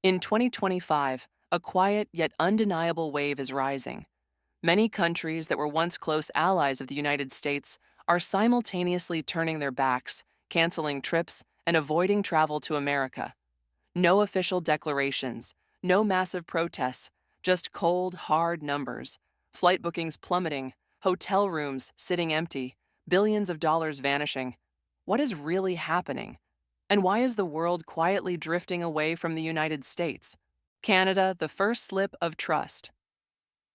In 2025, a quiet yet undeniable wave is rising. Many countries that were once close allies of the United States are simultaneously turning their backs, canceling trips, and avoiding travel to America. No official declarations, no massive protests, just cold, hard numbers. Flight bookings plummeting, hotel rooms sitting empty, billions of dollars vanishing. What is really happening? And why is the world quietly drifting away from the United States? Canada, the first slip of trust.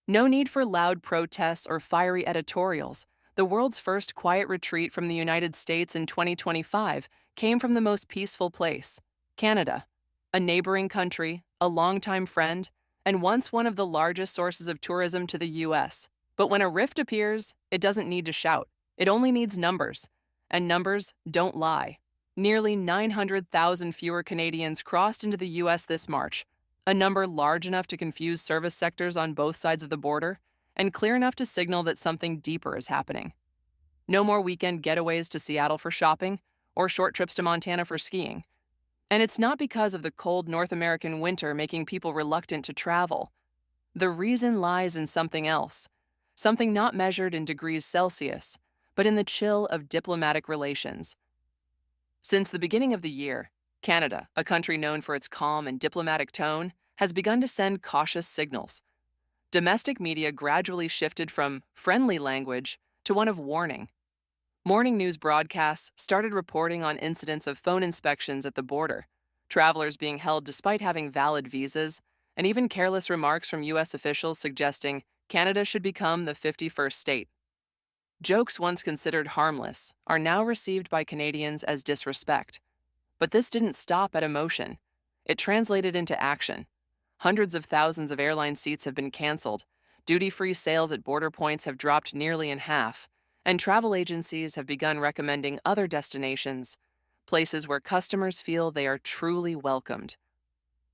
No need for loud protests or fiery editorials. The world's first quiet retreat from the United States in 2025 came from the most peaceful place, Canada, a neighboring country, a longtime friend, and once one of the largest sources of tourism to the US. But when a rift appears, it doesn't need to shout. It only needs numbers. And numbers don't lie. Nearly 900,000 fewer Canadians crossed into the US this March, a number large enough to confuse service sectors on both sides of the border, and clear enough to signal that something deeper is happening. No more weekend getaways to Seattle for shopping, or short trips to Montana for skiing. And it's not because of the cold North American winter making people reluctant to travel. The reason lies in something else, something not measured in degrees Celsius, but in the chill of diplomatic relations. Since the beginning of the year, Canada, a country known for its calm and diplomatic tone, has begun to send cautious signals. Domestic media gradually shifted from friendly language to one of warning. Morning news broadcasts started reporting on incidents of phone inspections at the border, travelers being held despite having valid visas, and even careless remarks from U.S. officials suggesting Canada should become the 51st state. Jokes once considered harmless are now received by Canadians as disrespect. But this didn't stop at emotion. It translated into action. Hundreds of thousands of airline seats have been canceled, duty-free sales at border points have dropped nearly in half, and travel agencies have begun recommending other destinations, places where customers feel they are truly welcomed.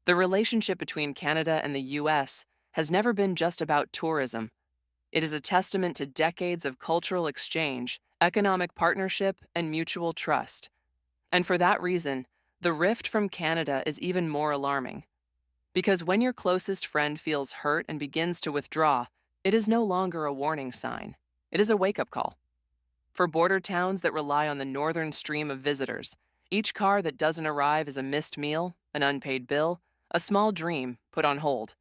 The relationship between Canada and the U.S. has never been just about tourism. It is a testament to decades of cultural exchange, economic partnership, and mutual trust. And for that reason, the rift from Canada is even more alarming. Because when your closest friend feels hurt and begins to withdraw, it is no longer a warning sign. It is a wake-up call. For border towns that rely on the northern stream of visitors, each car that doesn't arrive is a missed meal, an unpaid bill, a small dream put on hold.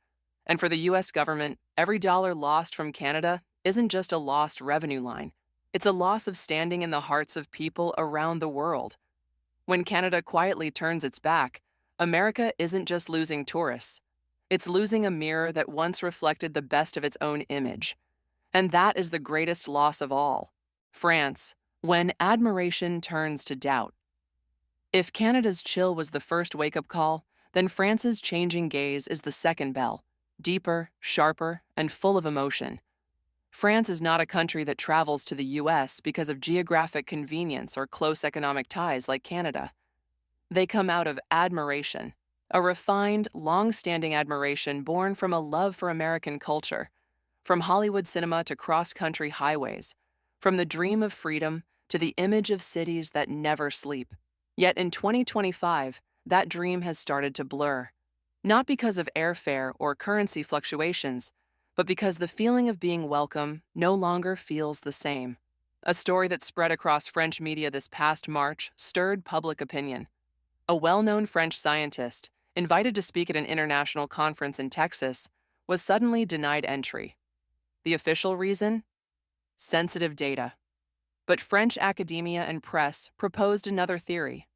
And for the U.S. government, every dollar lost from Canada isn't just a lost revenue line. It's a loss of standing in the hearts of people around the world. When Canada quietly turns its back, America isn't just losing tourists. It's losing a mirror that once reflected the best of its own image. And that is the greatest loss of all. France, when admiration turns to doubt. If Canada's chill was the first wake-up call, then France's changing gaze is the second bell, deeper, sharper, and full of emotion. France is not a country that travels to the U.S. because of geographic convenience or close economic ties like Canada. They come out of admiration, a refined, long-standing admiration born from a love for American culture, from Hollywood cinema to cross-country highways, from the dream of freedom to the image of cities that never sleep. Yet in 2025, that dream has started to blur. Not because of airfare or currency fluctuations, but because the feeling of being welcome no longer feels the same. A story that spread across French media this past March stirred public opinion. A well-known French scientist, invited to speak at an international conference in Texas, was suddenly denied entry. The official reason? Sensitive data. But French academia and press proposed another theory.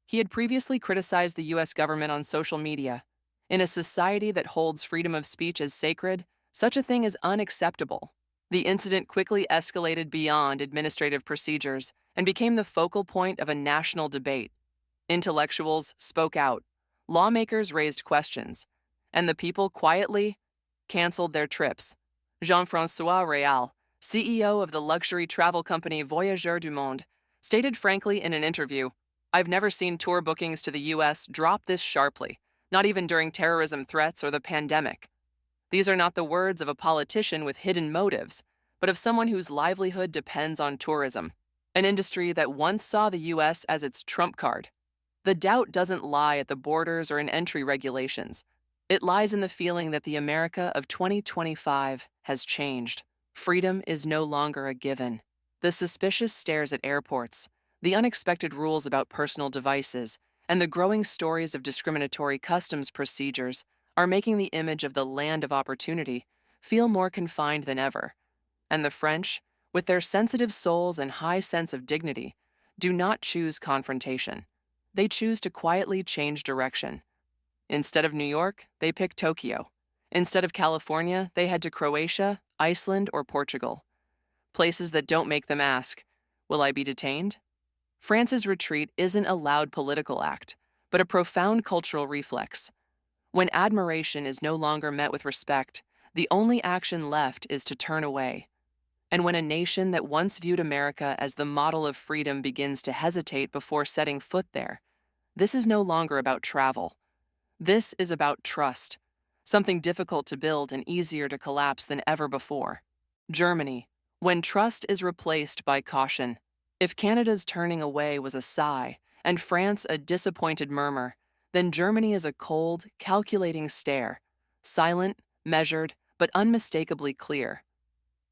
He had previously criticized the U.S. government on social media. In a society that holds freedom of speech as sacred, such a thing is unacceptable. The incident quickly escalated beyond administrative procedures and became the focal point of a national debate. Intellectuals spoke out, lawmakers raised questions, and the people quietly canceled their trips. Jean-François Réal, CEO of the luxury travel company Voyageurs du Monde, stated frankly in an interview, "I've never seen tour bookings to the U.S. drop this sharply, not even during terrorism threats or the pandemic." These are not the words of a politician with hidden motives, but of someone whose livelihood depends on tourism, an industry that once saw the U.S. as its trump card. The doubt doesn't lie at the borders or in entry regulations. It lies in the feeling that the America of 2025 has changed. Freedom is no longer a given. The suspicious stares at airports, the unexpected rules about personal devices, and the growing stories of discriminatory customs procedures are making the image of the land of opportunity feel more confined than ever. And the French, with their sensitive souls and high sense of dignity, do not choose confrontation. They choose to quietly change direction. Instead of New York, they pick Tokyo. Instead of California, they head to Croatia, Iceland, or Portugal. Places that don't make them ask, will I be detained? France's retreat isn't a loud political act, but a profound cultural reflex. When admiration is no longer met with respect, the only action left is to turn away. And when a nation that once viewed America as the model of freedom begins to hesitate before setting foot there, this is no longer about travel. This is about trust, something difficult to build and easier to collapse than ever before. Germany, when trust is replaced by caution. If Canada's turning away was a sigh and France a disappointed murmur, then Germany is a cold, calculating stare, silent, measured, but unmistakably clear.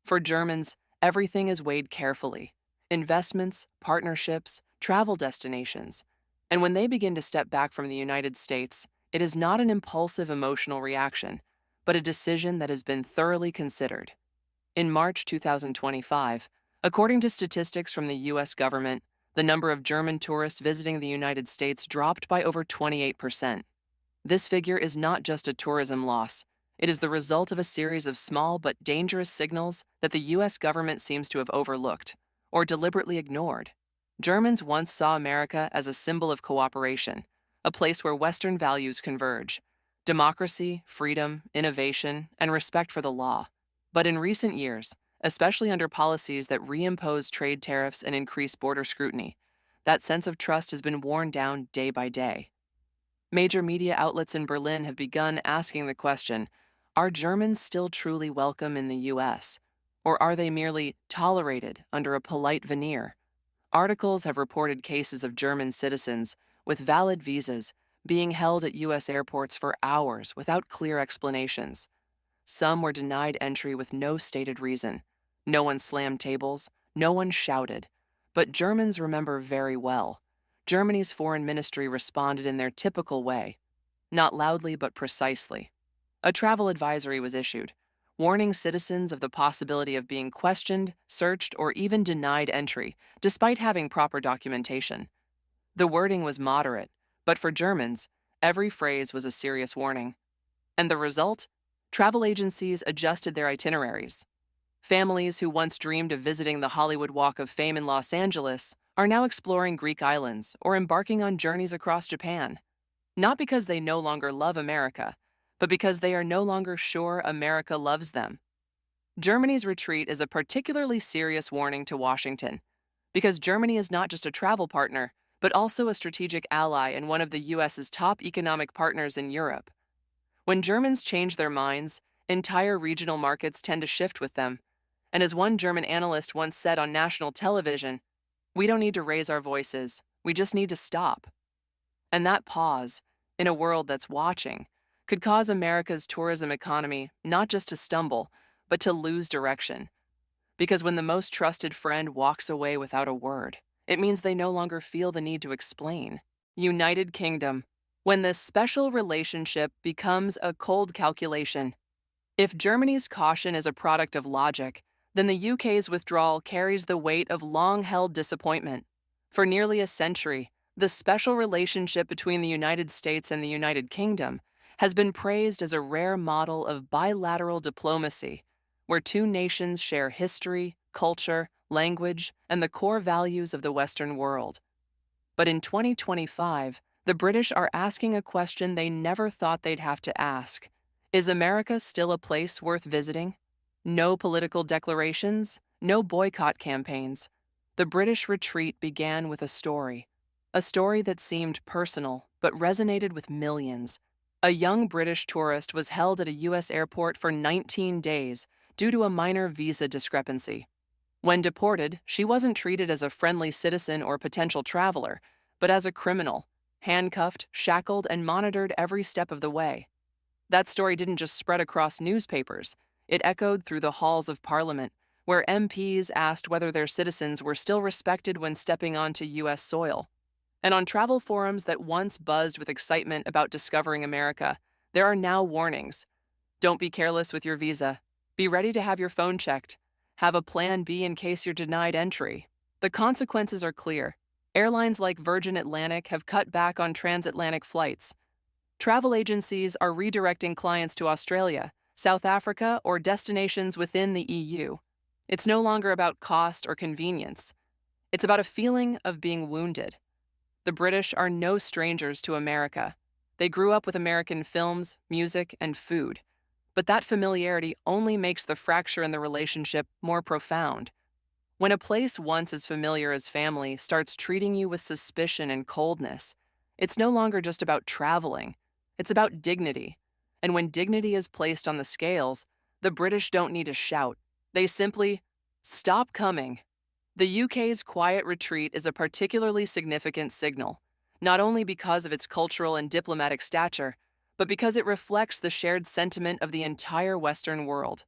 For Germans, everything is weighed carefully: investments, partnerships, travel destinations. And when they begin to step back from the United States, it is not an impulsive emotional reaction, but a decision that has been thoroughly considered. In March 2025, according to statistics from the U.S. government, the number of German tourists visiting the United States dropped by over 28%. This figure is not just a tourism loss. It is the result of a series of small but dangerous signals that the U.S. government seems to have overlooked or deliberately ignored. Germans once saw America as a symbol of cooperation, a place where Western values converge: democracy, freedom, innovation, and respect for the law. But in recent years, especially under policies that reimpose trade tariffs and increase border scrutiny, that sense of trust has been worn down day by day. Major media outlets in Berlin have begun asking the question, are Germans still truly welcome in the U.S., or are they merely tolerated under a polite veneer? Articles have reported cases of German citizens with valid visas being held at U.S. airports for hours without clear explanations. Some were denied entry with no stated reason. No one slammed tables, no one shouted. But Germans remember very well. Germany's foreign ministry responded in their typical way, not loudly but precisely. A travel advisory was issued, warning citizens of the possibility of being questioned, searched, or even denied entry, despite having proper documentation. The wording was moderate, but for Germans, every phrase was a serious warning. And the result? Travel agencies adjusted their itineraries. Families who once dreamed of visiting the Hollywood Walk of Fame in Los Angeles are now exploring Greek islands or embarking on journeys across Japan. Not because they no longer love America, but because they are no longer sure America loves them. Germany's retreat is a particularly serious warning to Washington, because Germany is not just a travel partner, but also a strategic ally and one of the U.S.'s top economic partners in Europe. When Germans change their minds, entire regional markets tend to shift with them. And as one German analyst once said on national television, we don't need to raise our voices, we just need to stop. And that pause, in a world that's watching, could cause America's tourism economy not just to stumble, but to lose direction. Because when the most trusted friend walks away without a word, it means they no longer feel the need to explain. United Kingdom, when this special relationship becomes a cold calculation. If Germany's caution is a product of logic, then the UK's withdrawal carries the weight of long-held disappointment. For nearly a century, the special relationship between the United States and the United Kingdom has been praised as a rare model of bilateral diplomacy, where two nations share history, culture, language, and the core values of the Western world. But in 2025, the British are asking a question they never thought they'd have to ask. Is America still a place worth visiting? No political declarations, no boycott campaigns. The British retreat began with a story that seemed personal but resonated with millions. A young British tourist was held at a U.S. airport for 19 days due to a minor visa discrepancy. When deported, she wasn't treated as a friendly citizen or potential traveler, but as a criminal, handcuffed, shackled, and monitored every step of the way. That story didn't just spread across newspapers, it echoed through the halls of Parliament, where MPs asked whether their citizens were still respected when stepping onto U.S. soil. And on travel forums that once buzzed with excitement about discovering America, there are now warnings. Don't be careless with your visa. Be ready to have your phone checked. Have a plan B in case you're denied entry. The consequences are clear. Airlines like Virgin Atlantic have cut back on transatlantic flights. Travel agencies are redirecting clients to Australia, South Africa, or destinations within the EU. It's no longer about cost or convenience. It's about a feeling of being wounded. The British are no strangers to America. They grew up with American films, music, and food. But that familiarity only makes the fracture in the relationship more profound. When a place once as familiar as family starts treating you with suspicion and coldness, it's no longer just about traveling. It's about dignity. And when dignity is placed on the scales, the British don't need to shout. They simply stop coming. The UK's quiet retreat is a particularly significant signal, not only because of its cultural and diplomatic stature, but because it reflects the shared sentiment of the entire Western world.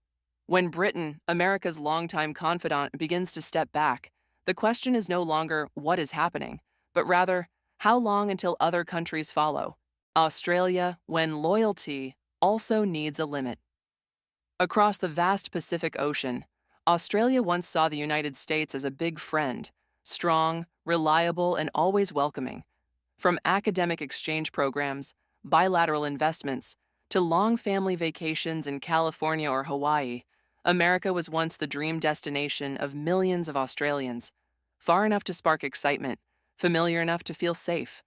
When Britain, America's longtime confidant, begins to step back, the question is no longer what is happening, but rather, how long until other countries follow? Australia, when loyalty also needs a limit. Across the vast Pacific Ocean, Australia once saw the United States as a big friend, strong, reliable, and always welcoming. From academic exchange programs, bilateral investments, to long family vacations in California or Hawaii, America was once the dream destination of millions of Australians, far enough to spark excitement, familiar enough to feel safe.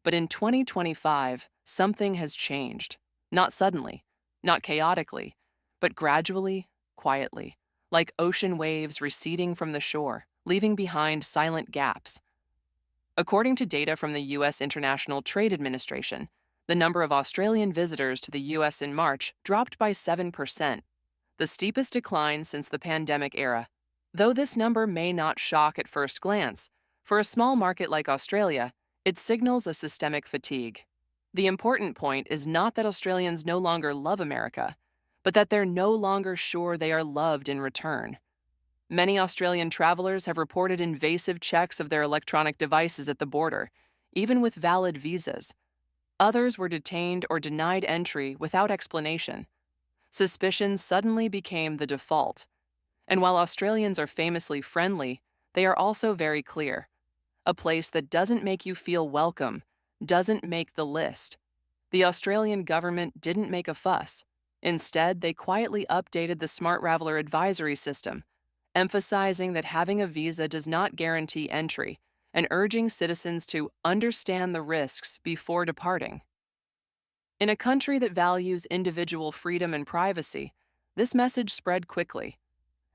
But in 2025, something has changed. Not suddenly, not chaotically, but gradually, quietly, like ocean waves receding from the shore, leaving behind silent gaps. According to data from the U.S. International Trade Administration, the number of Australian visitors to the U.S. in March dropped by 7%, the steepest decline since the pandemic era. Though this number may not shock at first glance, for a small market like Australia, it signals a systemic fatigue. The important point is not that Australians no longer love America, but that they're no longer sure they are loved in return. Many Australian travelers have reported invasive checks of their electronic devices at the border, even with valid visas. Others were detained or denied entry without explanation. Suspicion suddenly became the default. And while Australians are famously friendly, they are also very clear. A place that doesn't make you feel welcome doesn't make the list. The Australian government didn't make a fuss. Instead, they quietly updated the Smart Traveller advisory system, emphasizing that having a visa does not guarantee entry and urging citizens to understand the risks before departing. In a country that values individual freedom and privacy, this message spread quickly.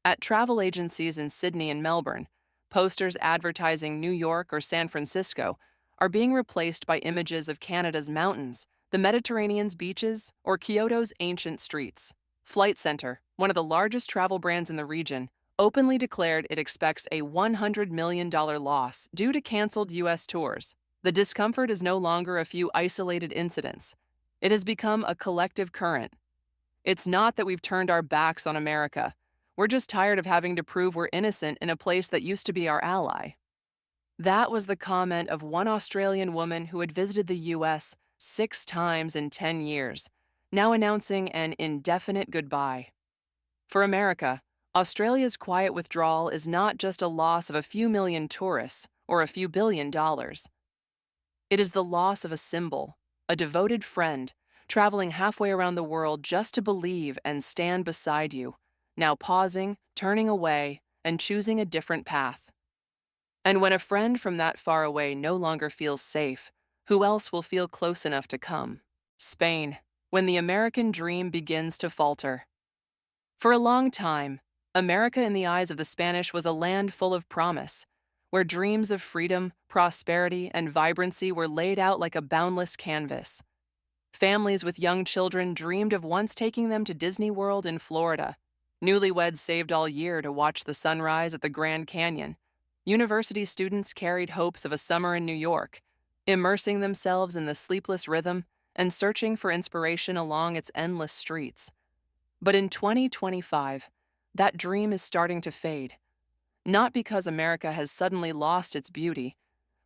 At travel agencies in Sydney and Melbourne, posters advertising New York or San Francisco are being replaced by images of Canada's mountains, the Mediterranean's beaches, or Kyoto's ancient streets. Flight Centre, one of the largest travel brands in the region, openly declared it expects a $100 million loss due to canceled U.S. tours. The discomfort is no longer a few isolated incidents. It has become a collective current. It's not that we've turned our backs on America. We're just tired of having to prove we're innocent in a place that used to be our ally. That was the comment of one Australian woman who had visited the U.S. 6 times in 10 years, now announcing an indefinite goodbye. For America, Australia's quiet withdrawal is not just a loss of a few million tourists or a few billion dollars. It is the loss of a symbol, a devoted friend, traveling halfway around the world just to believe and stand beside you, now pausing, turning away, and choosing a different path. And when a friend from that far away no longer feels safe, who else will feel close enough to come? Spain, when the American dream begins to falter. For a long time, America in the eyes of the Spanish was a land full of promise, where dreams of freedom, prosperity, and vibrancy were laid out like a boundless canvas. Families with young children dreamed of once taking them to Disney World in Florida. Newlyweds saved all year to watch the sunrise at the Grand Canyon. University students carried hopes of a summer in New York. immersing themselves in the sleepless rhythm and searching for inspiration along its endless streets. But in 2025, that dream is starting to fade, not because America has suddenly lost its beauty,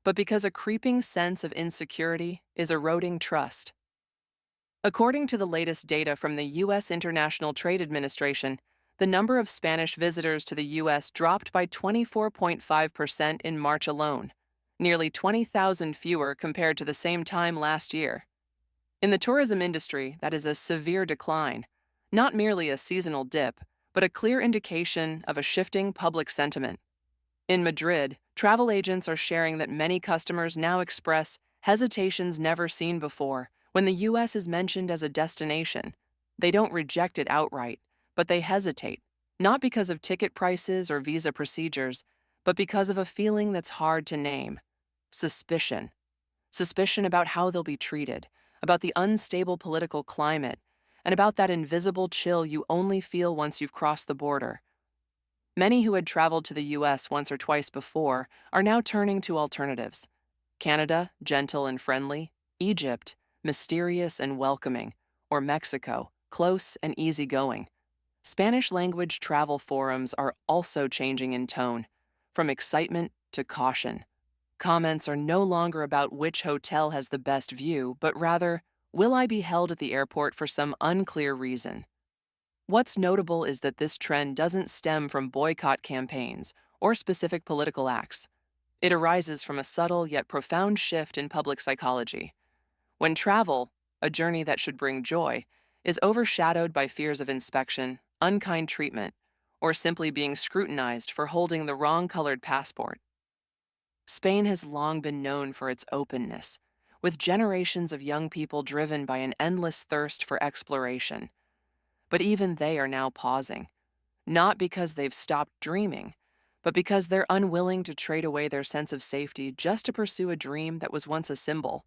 but because a creeping sense of insecurity is eroding trust. According to the latest data from the U.S. International Trade Administration, the number of Spanish visitors to the U.S. dropped by 24.5% in March alone, nearly 20,000 fewer compared to the same time last year. In the tourism industry, that is a severe decline, not merely a seasonal dip, but a clear indication of a shifting public sentiment. In Madrid, travel agents are sharing that many customers now express hesitations never seen before when the U.S. is mentioned as a destination. They don't reject it outright, but they hesitate, not because of ticket prices or visa procedures, but because of a feeling that's hard to name: suspicion. Suspicion about how they'll be treated, about the unstable political climate, and about that invisible chill you only feel once you've crossed the border. Many who had traveled to the U.S. once or twice before are now turning to alternatives. Canada, gentle and friendly; Egypt, mysterious and welcoming; or Mexico, close and easygoing. Spanish-language travel forums are also changing in tone, from excitement to caution. Comments are no longer about which hotel has the best view, but rather, will I be held at the airport for some unclear reason? What's notable is that this trend doesn't stem from boycott campaigns or specific political acts. It arises from a subtle yet profound shift in public psychology. When travel, a journey that should bring joy, is overshadowed by fears of inspection, unkind treatment, or simply being scrutinized for holding the wrong-colored passport. Spain has long been known for its openness, with generations of young people driven by an endless thirst for exploration. But even they are now pausing, not because they've stopped dreaming, but because they're unwilling to trade away their sense of safety just to pursue a dream that was once a symbol.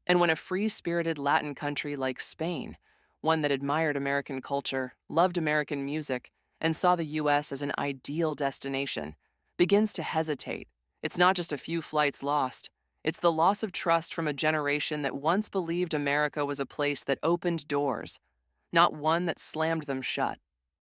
And when a free-spirited Latin country like Spain, one that admired American culture, loved American music, and saw the U.S. as an ideal destination, begins to hesitate, it's not just a few flights lost. It's the loss of trust from a generation that once believed America was a place that opened doors, not one that slammed them shut.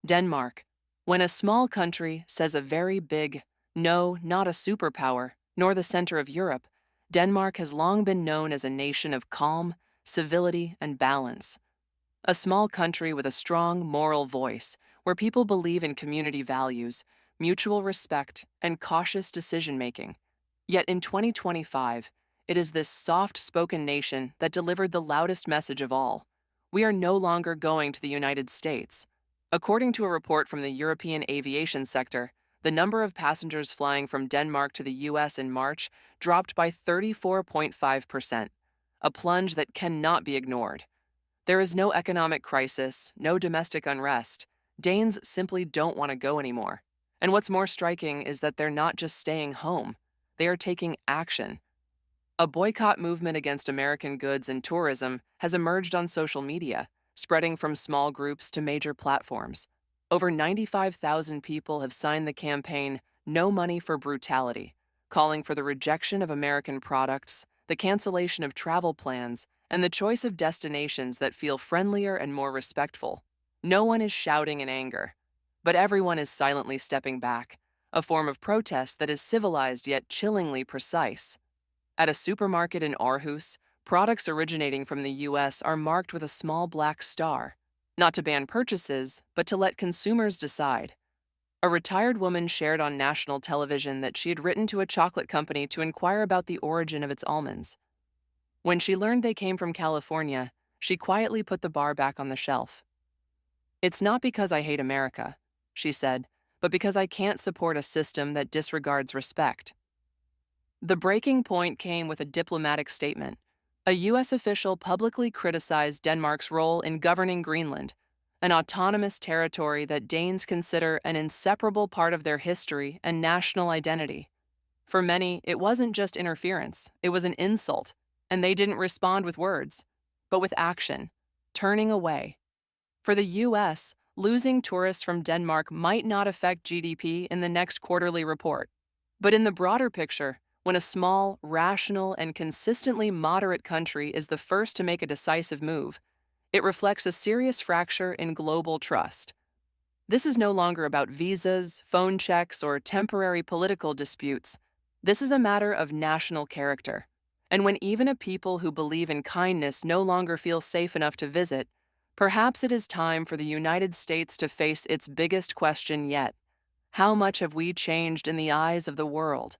Denmark. When a small country says a very big, no, not a superpower, nor the center of Europe, Denmark has long been known as a nation of calm, civility, and balance. A small country with a strong moral voice, where people believe in community values, mutual respect, and cautious decision-making. Yet in 2025, it is this soft-spoken nation that delivered the loudest message of all. We are no longer going to the United States. According to a report from the European aviation sector, the number of passengers flying from Denmark to the U.S. in March dropped by 34.5%, a plunge that cannot be ignored. There is no economic crisis, no domestic unrest. Danes simply don't want to go anymore. And what's more striking is that they're not just staying home, they are taking action. A boycott movement against American goods and tourism has emerged on social media, spreading from small groups to major platforms. Over 95,000 people have signed the campaign No Money for Brutality, calling for the rejection of American products, the cancellation of travel plans, and the choice of destinations that feel friendlier and more respectful. No one is shouting in anger, but everyone is silently stepping back, a form of protest that is civilized yet chillingly precise. At a supermarket in Aarhus, products originating from the U.S. are marked with a small black star, not to ban purchases, but to let consumers decide. A retired woman shared on national television that she had written to a chocolate company to inquire about the origin of its almonds. When she learned they came from California, she quietly put the bar back on the shelf. "It's not because I hate America," she said, "but because I can't support a system that disregards respect." The breaking point came with a diplomatic statement. A U.S. official publicly criticized Denmark's role in governing Greenland, an autonomous territory that Danes consider an inseparable part of their history and national identity. For many, it wasn't just interference, it was an insult, and they didn't respond with words, but with action, turning away. For the U.S., losing tourists from Denmark might not affect GDP in the next quarterly report. But in the broader picture, When a small, rational, and consistently moderate country is the first to make a decisive move, it reflects a serious fracture in global trust. This is no longer about visas, phone checks, or temporary political disputes. This is a matter of national character. And when even a people who believe in kindness no longer feel safe enough to visit, perhaps it is time for the United States to face its biggest question yet. How much have we changed in the eyes of the world?